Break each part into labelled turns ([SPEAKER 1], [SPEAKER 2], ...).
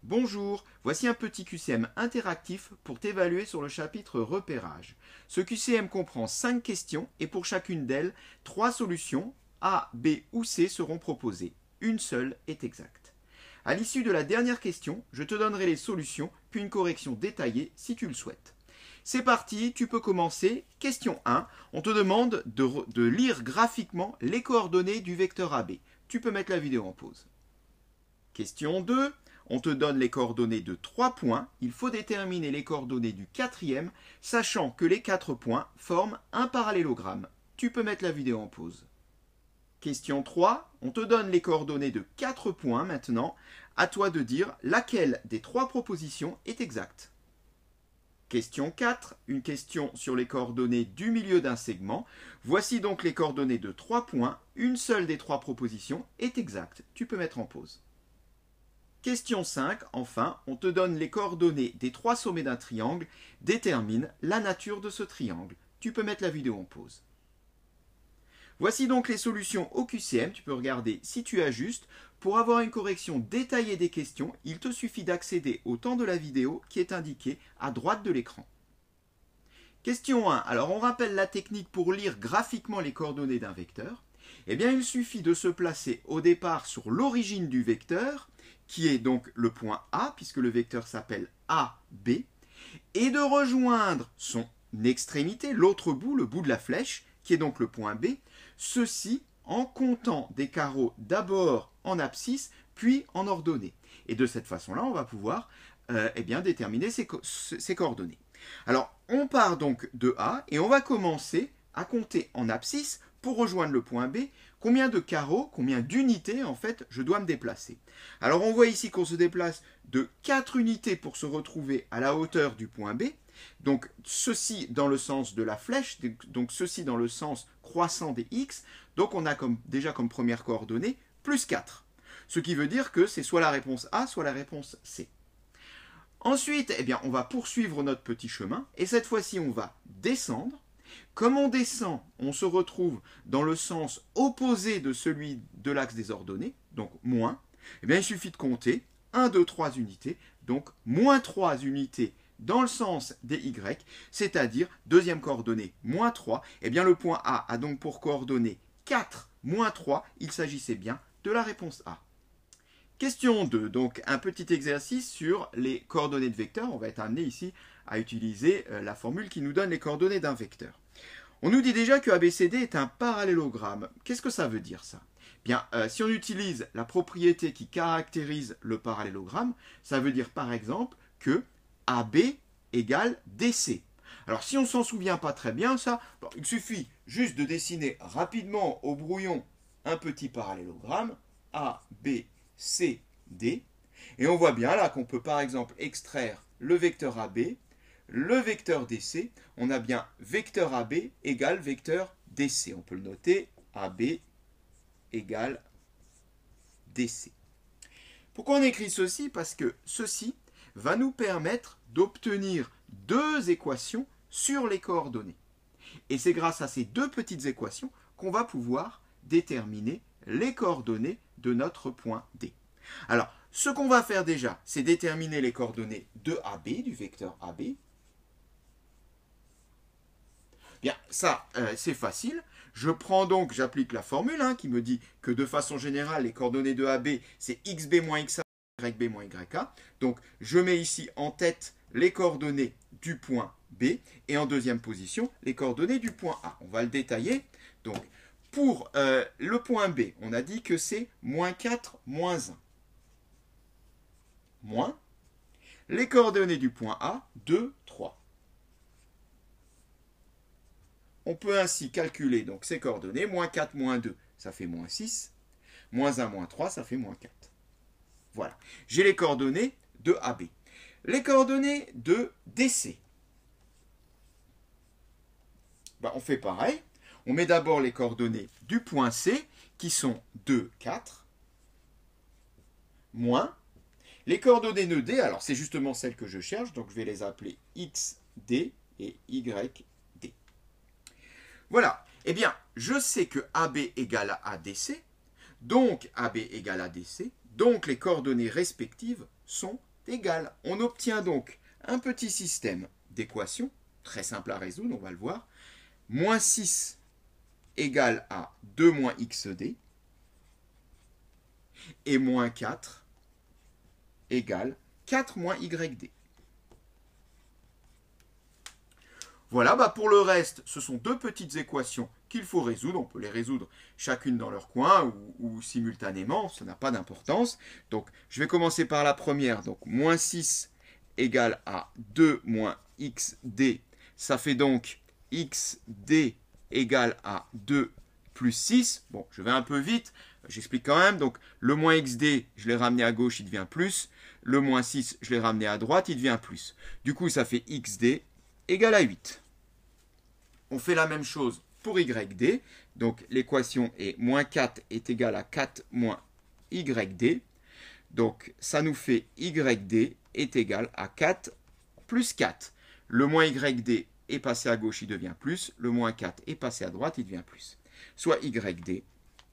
[SPEAKER 1] Bonjour, voici un petit QCM interactif pour t'évaluer sur le chapitre repérage. Ce QCM comprend 5 questions et pour chacune d'elles, 3 solutions A, B ou C seront proposées. Une seule est exacte. À l'issue de la dernière question, je te donnerai les solutions puis une correction détaillée si tu le souhaites. C'est parti, tu peux commencer. Question 1, on te demande de lire graphiquement les coordonnées du vecteur AB. Tu peux mettre la vidéo en pause. Question 2, on te donne les coordonnées de 3 points. Il faut déterminer les coordonnées du quatrième, sachant que les 4 points forment un parallélogramme. Tu peux mettre la vidéo en pause. Question 3, on te donne les coordonnées de 4 points maintenant. À toi de dire laquelle des 3 propositions est exacte. Question 4, une question sur les coordonnées du milieu d'un segment. Voici donc les coordonnées de 3 points. Une seule des 3 propositions est exacte. Tu peux mettre en pause. Question 5, enfin, on te donne les coordonnées des 3 sommets d'un triangle. Détermine la nature de ce triangle. Tu peux mettre la vidéo en pause. Voici donc les solutions au QCM. Tu peux regarder si tu ajustes. Pour avoir une correction détaillée des questions, il te suffit d'accéder au temps de la vidéo qui est indiqué à droite de l'écran. Question 1. Alors on rappelle la technique pour lire graphiquement les coordonnées d'un vecteur. Eh bien il suffit de se placer au départ sur l'origine du vecteur, qui est donc le point A, puisque le vecteur s'appelle AB, et de rejoindre son extrémité, l'autre bout, le bout de la flèche, qui est donc le point B, ceci en comptant des carreaux d'abord en abscisse, puis en ordonnée. Et de cette façon-là, on va pouvoir déterminer ces coordonnées. Alors, on part donc de A et on va commencer à compter en abscisse pour rejoindre le point B. Combien de carreaux, combien d'unités, en fait, je dois me déplacer. Alors, on voit ici qu'on se déplace de 4 unités pour se retrouver à la hauteur du point B. Donc, ceci dans le sens de la flèche, donc ceci dans le sens croissant des x. Donc, on a déjà comme première coordonnée plus 4. Ce qui veut dire que c'est soit la réponse A, soit la réponse C. Ensuite, on va poursuivre notre petit chemin. Et cette fois-ci, on va descendre. Comme on descend, on se retrouve dans le sens opposé de celui de l'axe des ordonnées, donc moins. Il suffit de compter 1, 2, 3 unités, donc moins 3 unités dans le sens des y, c'est-à-dire deuxième coordonnée, moins 3. Le point A a donc pour coordonnée 4, moins 3. Il s'agissait bien de la réponse A. Question 2, donc un petit exercice sur les coordonnées de vecteurs. On va être amené ici à utiliser la formule qui nous donne les coordonnées d'un vecteur. On nous dit déjà que ABCD est un parallélogramme. Qu'est-ce que ça veut dire ça ? Si on utilise la propriété qui caractérise le parallélogramme, ça veut dire par exemple que AB égale DC. Alors si on ne s'en souvient pas très bien, il suffit juste de dessiner rapidement au brouillon un petit parallélogramme, A, B, C, D. Et on voit bien là qu'on peut par exemple extraire le vecteur AB, le vecteur DC. On a bien vecteur AB égale vecteur DC. On peut le noter, AB égale DC. Pourquoi on écrit ceci ? Parce que ceci va nous permettre d'obtenir 2 équations sur les coordonnées. Et c'est grâce à ces 2 petites équations qu'on va pouvoir déterminer les coordonnées de notre point D. Alors, ce qu'on va faire déjà, c'est déterminer les coordonnées de AB, du vecteur AB. C'est facile. Je prends donc, j'applique la formule qui me dit que de façon générale, les coordonnées de AB, c'est xb moins xa, yb moins yk. Donc, je mets ici en tête les coordonnées du point B et en deuxième position, les coordonnées du point A. On va le détailler. Donc, pour le point B, on a dit que c'est moins 4, moins 1. Moins les coordonnées du point A, 2, 3. On peut ainsi calculer donc ces coordonnées. Moins 4, moins 2, ça fait moins 6. Moins 1, moins 3, ça fait moins 4. Voilà. J'ai les coordonnées de AB. Les coordonnées de DC. On fait pareil. On met d'abord les coordonnées du point C, qui sont 2, 4, moins les coordonnées de D. Alors, c'est justement celles que je cherche, donc je vais les appeler XD et YD. Voilà. Je sais que AB égale à ADC, donc AB égale à DC, donc les coordonnées respectives sont égal. On obtient donc un petit système d'équations, très simple à résoudre, on va le voir. Moins 6 égale à 2 moins xd, et moins 4 égale 4 moins yd. Voilà, pour le reste, ce sont deux petites équations qu'il faut résoudre. On peut les résoudre chacune dans leur coin ou simultanément, ça n'a pas d'importance. Donc, je vais commencer par la première. Donc, moins 6 égale à 2 moins xd. Ça fait donc xd égale à 2 plus 6. Bon, je vais un peu vite, j'explique quand même. Donc, le moins xd, je l'ai ramené à gauche, il devient plus. Le moins 6, je l'ai ramené à droite, il devient plus. Du coup, ça fait xd égale à 8. On fait la même chose pour yd. Donc, l'équation est moins 4 est égal à 4 moins yd. Donc, ça nous fait yd est égal à 4 plus 4. Le moins yd est passé à gauche, il devient plus. Le moins 4 est passé à droite, il devient plus. Soit yd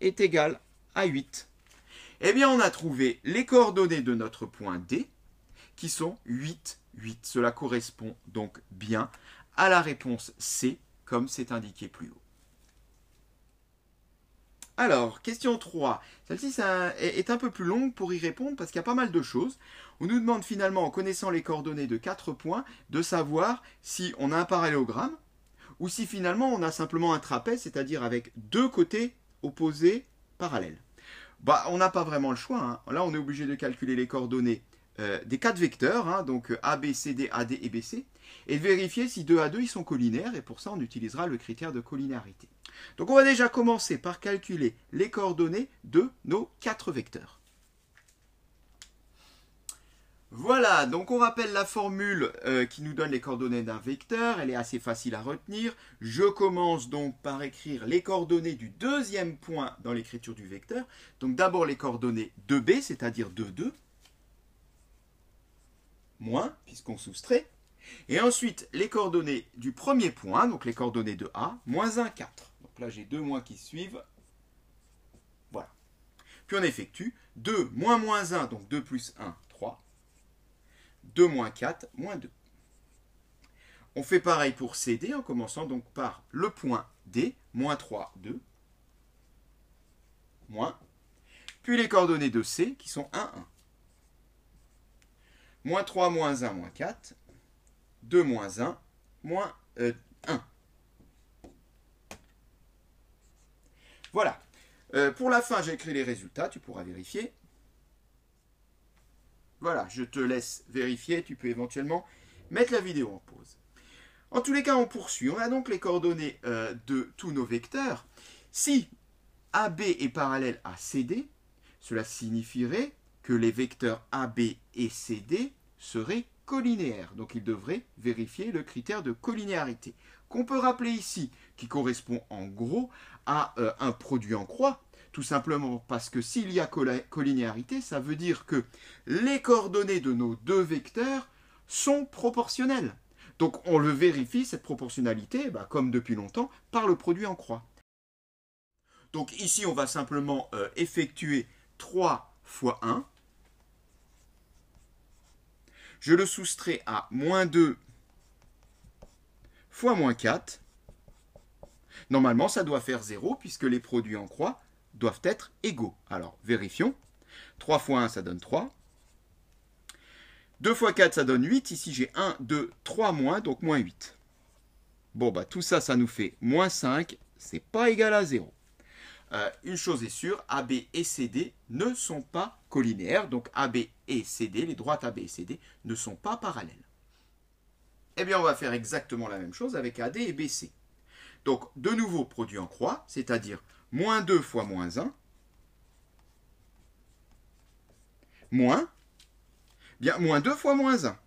[SPEAKER 1] est égal à 8. Eh bien, on a trouvé les coordonnées de notre point D, qui sont 8, 8. Cela correspond donc bien à la réponse C, comme c'est indiqué plus haut. Alors, question 3. Celle-ci est un peu plus longue pour y répondre parce qu'il y a pas mal de choses. On nous demande finalement, en connaissant les coordonnées de 4 points, de savoir si on a un parallélogramme ou si finalement on a simplement un trapèze, c'est-à-dire avec deux côtés opposés parallèles. On n'a pas vraiment le choix. Hein. Là, on est obligé de calculer les coordonnées des 4 vecteurs, hein, donc A, B, C, D, AD et BC, et de vérifier si 2 à 2 ils sont collinaires, et pour ça on utilisera le critère de collinéarité. Donc on va déjà commencer par calculer les coordonnées de nos 4 vecteurs. Voilà, donc on rappelle la formule qui nous donne les coordonnées d'un vecteur, elle est assez facile à retenir. Je commence donc par écrire les coordonnées du deuxième point dans l'écriture du vecteur. Donc d'abord les coordonnées de B, c'est-à-dire de 2, moins, puisqu'on soustrait. Et ensuite, les coordonnées du premier point, donc les coordonnées de A, moins 1, 4. Donc là, j'ai deux moins qui suivent. Voilà. Puis on effectue 2 moins moins 1, donc 2 plus 1, 3. 2 moins 4, moins 2. On fait pareil pour CD, en commençant donc par le point D, moins 3, 2. Moins. Puis les coordonnées de C, qui sont 1, 1. Moins 3, moins 1, moins 4. 2 moins 1, moins 1. Voilà. Pour la fin, j'ai écrit les résultats. Tu pourras vérifier. Voilà, je te laisse vérifier. Tu peux éventuellement mettre la vidéo en pause. En tous les cas, on poursuit. On a donc les coordonnées de tous nos vecteurs. Si AB est parallèle à CD, cela signifierait que les vecteurs AB et CD seraient collinéaires. Donc il devrait vérifier le critère de collinéarité, qu'on peut rappeler ici, qui correspond en gros à un produit en croix, tout simplement parce que s'il y a collinéarité, ça veut dire que les coordonnées de nos deux vecteurs sont proportionnelles. Donc on le vérifie, cette proportionnalité, comme depuis longtemps, par le produit en croix. Donc ici, on va simplement effectuer 3 fois 1. Je le soustrais à moins 2 fois moins 4. Normalement, ça doit faire 0 puisque les produits en croix doivent être égaux. Alors, vérifions. 3 fois 1, ça donne 3. 2 fois 4, ça donne 8. Ici, j'ai 1, 2, 3 moins, donc moins 8. Bon, tout ça, ça nous fait moins 5. C'est pas égal à 0. Une chose est sûre, AB et CD ne sont pas collinéaires. Donc AB et CD, les droites AB et CD, ne sont pas parallèles. Eh bien, on va faire exactement la même chose avec AD et BC. Donc, de nouveau, produit en croix, c'est-à-dire moins 2 fois moins 1, moins, moins 2 fois moins 1.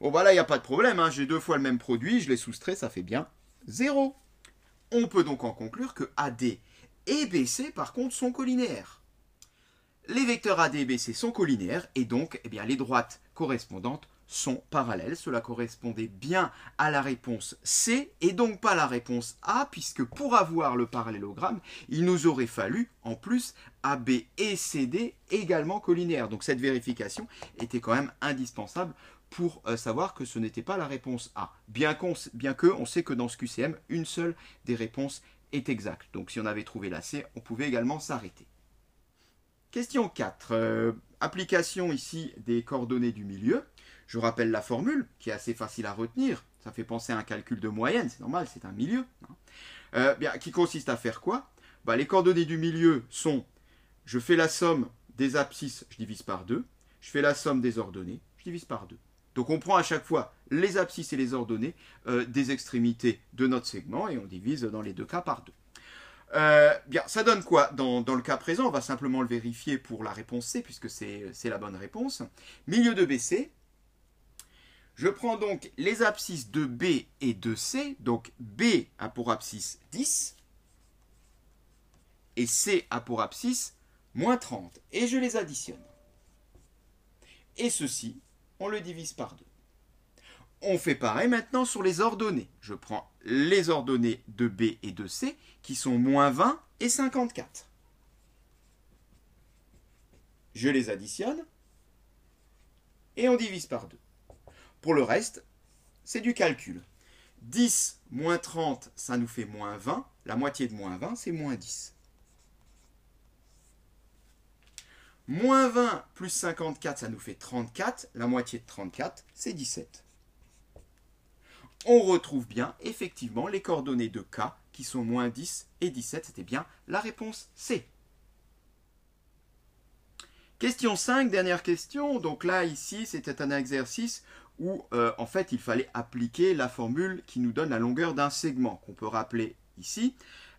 [SPEAKER 1] Bon, là, il n'y a pas de problème, hein. J'ai deux fois le même produit, je les soustrais, ça fait bien 0. On peut donc en conclure que AD et BC, par contre, sont collinéaires. Les vecteurs AD et BC sont collinéaires, et donc, les droites correspondantes sont parallèles. Cela correspondait bien à la réponse C et donc pas la réponse A, puisque pour avoir le parallélogramme, il nous aurait fallu en plus AB et CD également collinéaires. Donc cette vérification était quand même indispensable pour savoir que ce n'était pas la réponse A. Bien qu'on sait que dans ce QCM, une seule des réponses est exacte. Donc si on avait trouvé la C, on pouvait également s'arrêter. Question 4. Application ici des coordonnées du milieu. Je rappelle la formule, qui est assez facile à retenir. Ça fait penser à un calcul de moyenne, c'est normal, c'est un milieu. Qui consiste à faire quoi? Les coordonnées du milieu sont, je fais la somme des abscisses, je divise par 2. Je fais la somme des ordonnées, je divise par 2. Donc on prend à chaque fois les abscisses et les ordonnées des extrémités de notre segment et on divise dans les deux cas par 2. Ça donne quoi dans le cas présent? On va simplement le vérifier pour la réponse C, puisque c'est la bonne réponse. Milieu de BC. Je prends donc les abscisses de B et de C. Donc B a pour abscisse 10 et C a pour abscisse moins 30. Et je les additionne. Et ceci, on le divise par 2. On fait pareil maintenant sur les ordonnées. Je prends les ordonnées de B et de C qui sont moins 20 et 54. Je les additionne et on divise par 2. Pour le reste, c'est du calcul. 10 moins 30, ça nous fait moins 20. La moitié de moins 20, c'est moins 10. Moins 20 plus 54, ça nous fait 34. La moitié de 34, c'est 17. On retrouve bien, effectivement, les coordonnées de K, qui sont moins 10 et 17. C'était bien la réponse C. Question 5, dernière question. Donc là, ici, c'était un exercice où, en fait, il fallait appliquer la formule qui nous donne la longueur d'un segment, qu'on peut rappeler ici.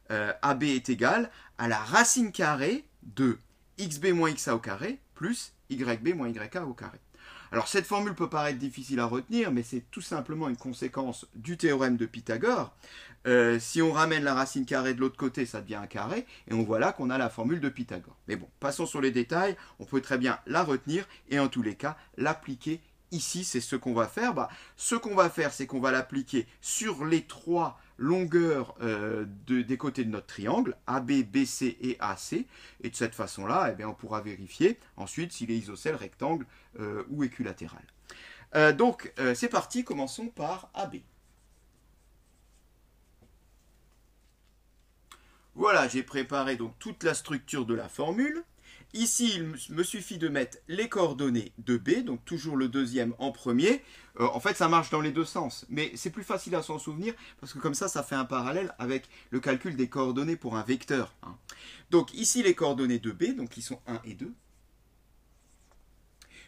[SPEAKER 1] AB est égal à la racine carrée de xb moins xa au carré plus yb moins yk au carré. Alors cette formule peut paraître difficile à retenir, mais c'est tout simplement une conséquence du théorème de Pythagore. Si on ramène la racine carrée de l'autre côté, ça devient un carré, et on voit là qu'on a la formule de Pythagore. Mais bon, passons sur les détails, on peut très bien la retenir, et en tous les cas, l'appliquer ici, c'est ce qu'on va faire. Ce qu'on va faire, c'est qu'on va l'appliquer sur les trois longueurs des côtés de notre triangle, AB, BC et AC. Et de cette façon-là, on pourra vérifier ensuite s'il est isocèle, rectangle ou équilatéral. Donc, c'est parti, commençons par AB. Voilà, j'ai préparé donc toute la structure de la formule. Ici, il me suffit de mettre les coordonnées de B, donc toujours le deuxième en premier. En fait, ça marche dans les deux sens, mais c'est plus facile à s'en souvenir, parce que comme ça fait un parallèle avec le calcul des coordonnées pour un vecteur. Donc ici, les coordonnées de B, donc qui sont 1 et 2.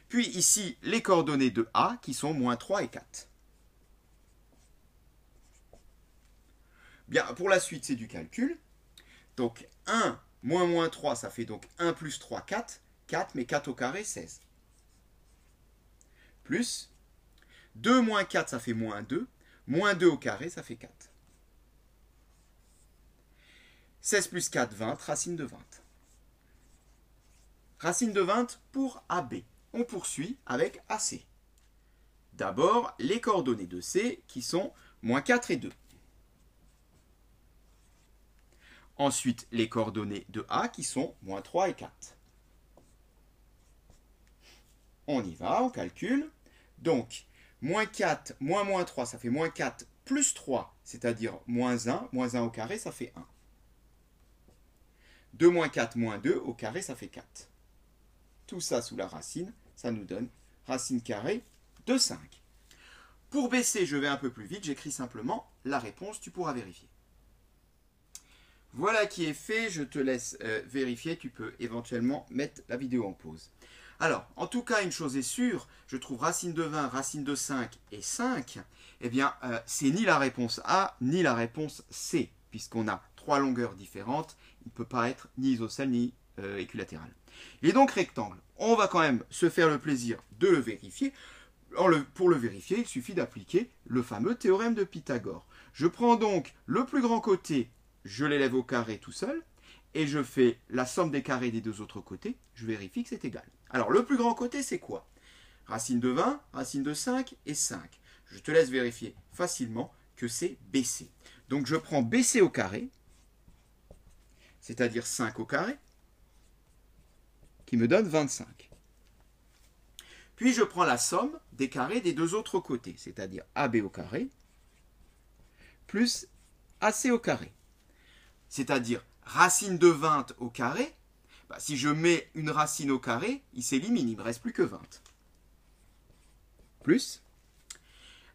[SPEAKER 1] Puis ici, les coordonnées de A, qui sont moins 3 et 4. Bien, pour la suite, c'est du calcul. Donc 1 moins 3, ça fait donc 1 plus 3, 4. 4, mais 4 au carré, 16. Plus 2 moins 4, ça fait moins 2. Moins 2 au carré, ça fait 4. 16 plus 4, 20. Racine de 20. Racine de 20 pour AB. On poursuit avec AC. D'abord, les coordonnées de C qui sont moins 4 et 2. Ensuite, les coordonnées de A qui sont moins 3 et 4. On y va, on calcule. Donc, moins 4, moins 3, ça fait moins 4 plus 3, c'est-à-dire moins 1. Moins 1 au carré, ça fait 1. 2 moins 4, moins 2, au carré, ça fait 4. Tout ça sous la racine, ça nous donne racine carrée de 5. Pour baisser, je vais un peu plus vite, j'écris simplement la réponse, tu pourras vérifier. Voilà qui est fait, je te laisse vérifier, tu peux éventuellement mettre la vidéo en pause. Alors, en tout cas, une chose est sûre, je trouve racine de 20, racine de 5 et 5, c'est ni la réponse A, ni la réponse C, puisqu'on a trois longueurs différentes, il ne peut pas être ni isocèle, ni équilatéral. Il est donc rectangle. On va quand même se faire le plaisir de le vérifier. Pour le vérifier, il suffit d'appliquer le fameux théorème de Pythagore. Je prends donc le plus grand côté, je l'élève au carré tout seul, et je fais la somme des carrés des deux autres côtés, je vérifie que c'est égal. Alors, le plus grand côté, c'est quoi? Racine de 20, racine de 5 et 5. Je te laisse vérifier facilement que c'est BC. Donc je prends BC au carré, c'est-à-dire 5 au carré, qui me donne 25. Puis je prends la somme des carrés des deux autres côtés, c'est-à-dire AB au carré, plus AC au carré. C'est-à-dire racine de 20 au carré, si je mets une racine au carré, il s'élimine, il ne me reste plus que 20. Plus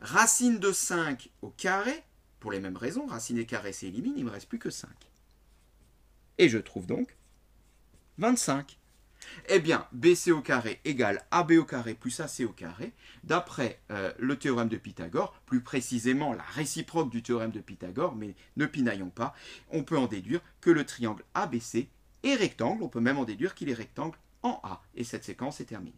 [SPEAKER 1] racine de 5 au carré, pour les mêmes raisons, racine et carré s'élimine, il ne me reste plus que 5. Et je trouve donc 25. Eh bien, BC au carré égale AB au carré plus AC au carré, d'après le théorème de Pythagore, plus précisément la réciproque du théorème de Pythagore, mais ne pinaillons pas, on peut en déduire que le triangle ABC est rectangle, on peut même en déduire qu'il est rectangle en A. Et cette séquence est terminée.